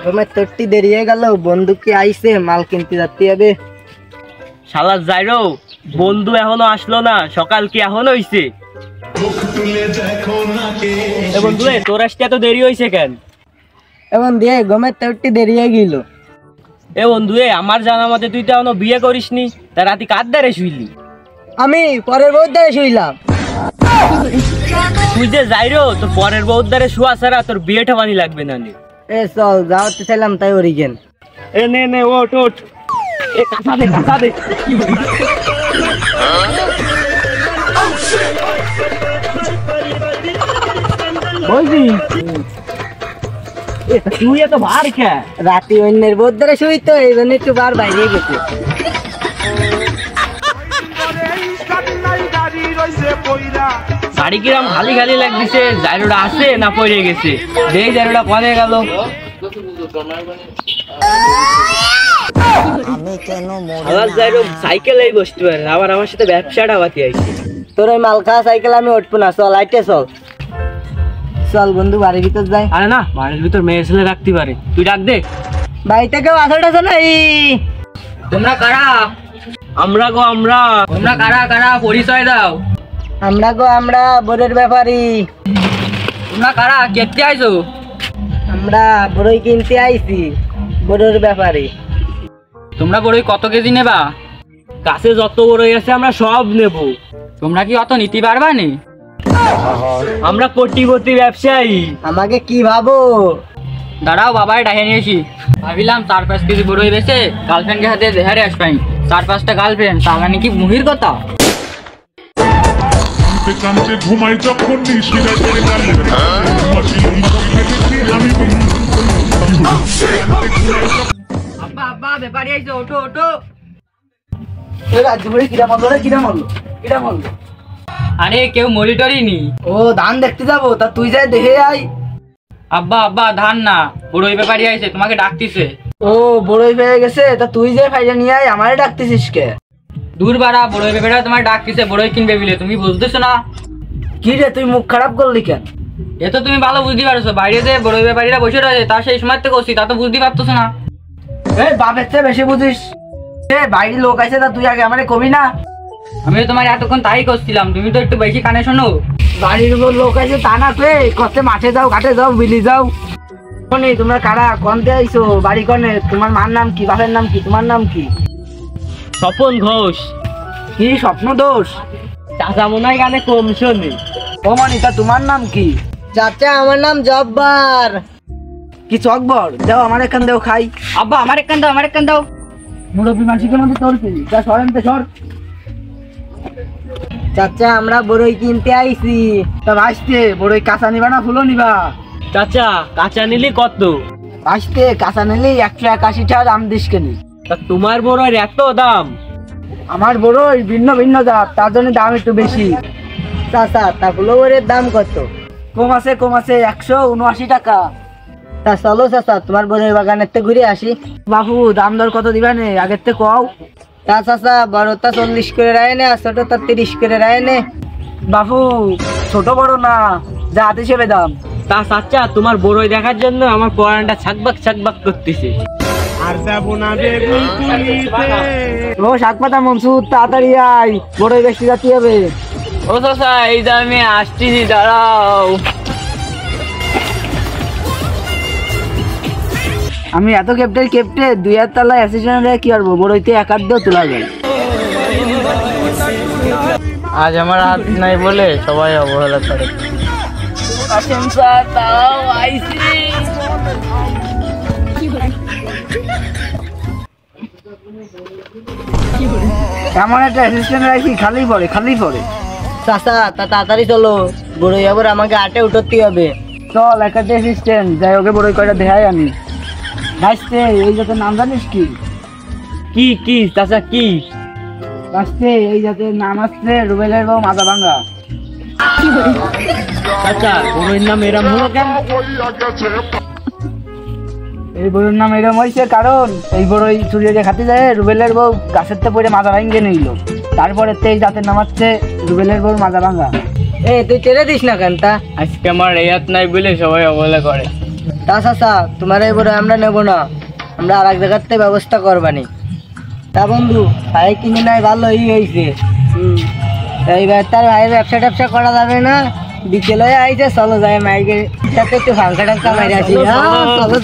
তোমার তোরটি দেরি হয়ে গেল, বন্ধু কি আইছে? মাল কিনতে যাতে হবে। শালা যাইরো, বন্ধু এখনো আসলো না, সকাল কি এখনো হইছে? বন্ধু তোর আসতে এত দেরি হয়েছে কেন? এখন দিয়ে গমের তোরটি দেরি হয়ে গেল। এ বন্ধু আমার জানা মতে তুই তো এখনো বিয়ে করিসনি, তা রাতে কার দ্বারে শুইলি? আমি পরের বউর দ্বারে শুইলাম। তুই যে যাইরো, তোর পরের বউর দ্বারে শুয়া ছাড়া তোর বিয়েটা মানি লাগবে না। এ চল, যাওয়াতে চাইলাম তাই ওরিগেন। এ নে নে ওঠ ওঠ, এ কাঁচা দে কাঁচা দে। বলছি তুই এত ভার খা? রাতে অন্যের বউর দ্বারে শুই তো, এই জন্য একটু বার বাইরে গেছে। বাড়ি কিরাম খালি খালি লাগতেছে, জায়রোটা আছে না পড়ে গেছে? দেই জায়রোটা কোনে গেল? আমি কেন সাইকেলেই বসতে পারে, আবার আমার সাথে ব্যবসাটা বাতি আইছে। তোর ওই মাল খাওয়া সাইকেল আমি উঠবো না, চল আইটে চল। চল বন্ধু বাড়ির ভিতর যাই। আরে না, বাড়ির ভিতর মেয়ে ছেলে রাখতে পারে, তুই ডাক দে। বাড়িতে কেউ আসল টাছে নাই? তোমরা কারা? আমরা গো আমরা। তোমরা কারা কারা পরিচয় দাও। আমরা বড়ের ব্যাপারী। তোমরা কারা, কেটে আইছো? আমরা বড়ই কিনতে আইছি, বড়ের ব্যাপারী। তোমরা বড়ই কত কেজি নেবা? কাছে যত বড়ই আছে আমরা সব নেব। তোমরা কি অত নিতে পারবা নি? আমরা কোটিপতি ব্যবসায়ী। আমাকে কি ভাবো? দাঁড়াও, বাবাই ডাকে নিয়েছি। ভাবিলাম 4-5 কেজি বড়ই বেছে গার্লফ্রেন্ডকে হাতে দেহারে আসবাই। 4-5টা গার্লফ্রেন্ড, তাহলে নাকি মুহির কথা। ঘুমাই যখন আব্বা আব্বা ব্যাপারী আইছো, ওঠো ওঠো। আরে কেউ মনিটরই নি। ও ধান দেখতে যাবো, তা তুই যাই দেখে আই। আব্বা আব্বা ধান না, বড়ই ব্যাপারী আইছে, তোমাকে ডাকতিছে। ও বড়ই পেয়ে গেছে, তা তুই যে ফাইজা নিয়ে আয়, আমারে ডাকতেছিস কে? দূর বাড়া, বড়ই ব্যাপারীরা তোমার ডাকতিছে, বড়ই কিনবে বলে, তুমি বুঝতেছো না? কি রে তুই মুখ খারাপ করলি কেন? এ তো তুমি ভালো বুঝতে পারছো, বাইরে যে বড়ই ব্যাপারীরা বসে রয়েছে, তা সেই সময় থেকে করছি, তা তো বুঝতে পারতেছো না। এই বাপের চেয়ে বেশি বুঝিস। বাইরের লোক আছে, তা তুই আগে আমারে কবি না? আমি তোমার এতক্ষণ তাই করছিলাম, তুমি তো একটু বেশি কানে শোনো। বাড়ির উপর লোক আছে তা না, কে কষ্টে মাঠে যাও, ঘাটে যাও, বিলি যাও। শোনি তোমরা কারা, কনতে আইছো, বাড়ি কনে, তোমার মার নাম কি, বাপের নাম কি, তোমার নাম কি? স্বপন ঘোষ। কি স্বপ্ন দোষ? চাচা মনে হয় গানে কম শোনে। ও মনিতা, তোমার নাম কি? চাচা আমার নাম জব্বার। কি চকবর? দাও আমার এখান দেও খাই। আব্বা আমার এখান দাও, আমার এখান দাও। মুরব্বী মানসিকের মধ্যে তোর কি? যা সরেন তো সর। চাচা আমরা বড়ই কিনতে আইছি। তা ভাসতে বড়ই কাঁচা নিবা না ফুলো নিবা? চাচা কাঁচা নিলি কত? ভাসতে কাঁচা নিলি 181 টাকা দাম দিস কেনি? তা তোমার বড়ই এত দাম? আমার বড়ই ভিন্ন ভিন্ন জাত, তার জন্য দাম একটু বেশি। চাচা তা ফুলের দাম কত? কম আছে 179 টাকা। তা চলো চাচা তোমার বড়ই বাগানের থেকে ঘুরে আসি। বাবু দাম দর কত দিবা নে, আগের থেকে কও। তা চাচা বড়টা 40 করে রায় নে, আর ছোটটা 30 করে রায় নে। বাবু ছোট বড় না, জাত হিসেবে দাম। তা চাচা তোমার বড়ই দেখার জন্য আমার পরানটা ছাকবাক ছাকবাক করতেছে। আর যাবো না বেগুন তুলিতে। ও শাকপাতা মনসুর, তাড়াতাড়ি আয়, বড়ই বেশি যাতে হবে। ও চাচা এই যে আমি আসতেছি, দাঁড়াও। আমি এত কেপটে 2 তলায় অ্যাসিস্ট্যান্ট কি করবো, বড়ইতে 1 হাত দিয়েও তোলা যায়। আজ আমার হাত নাই বলে সবাই অবহেলা করে। এমন একটা অ্যাসিস্ট্যান্ট রাখি, খালি পড়ে। চাচা তা তাড়াতাড়ি চলো, বড়ই আবার আমাকে আটে উঠতে হবে। চল একটা অ্যাসিস্ট্যান্ট যাই, ওকে বড়ই কয়টা দেখাই আমি। ভাসতে এই জাতের নাম জানিস কি? কি কি চাচা কি? ভাসতে এই জাতের নাম আছে রুবেলের বউ মাজা ভাঙ্গা। চাচা বড়ইর নাম এরম হলো কেন? এই বড়ির নাম এরম হয়েছে কারণ এই বড়ই চুরিয়ে খাতে যায়, রুবেলের বউ গাছের থেকে পড়ে মাজা ভাঙ্গে নিল, তারপরে এই জাতের নাম হচ্ছে রুবেলের বউ মাজা ভাঙ্গা। তুই ছেড়ে দিস না কেন? তা আজকে আমার রেয়াত নাই বলে সবাই অবহেলা করে। তা চাচা তোমার এই বড় আমরা নেবো না, আমরা আর এক জায়গার থেকে ব্যবস্থা করবানি। তা বন্ধু ভাই কিনে নাই ভালোই হয়েছে। এইবার তার ভাইয়ের ব্যবসা ট্যাবসা করা যাবে না, বিকেলে আইছে চলো যাই মাইকের সাথে একটু ফাঙ্কা টাঙ্কা মারি আসি। চলো।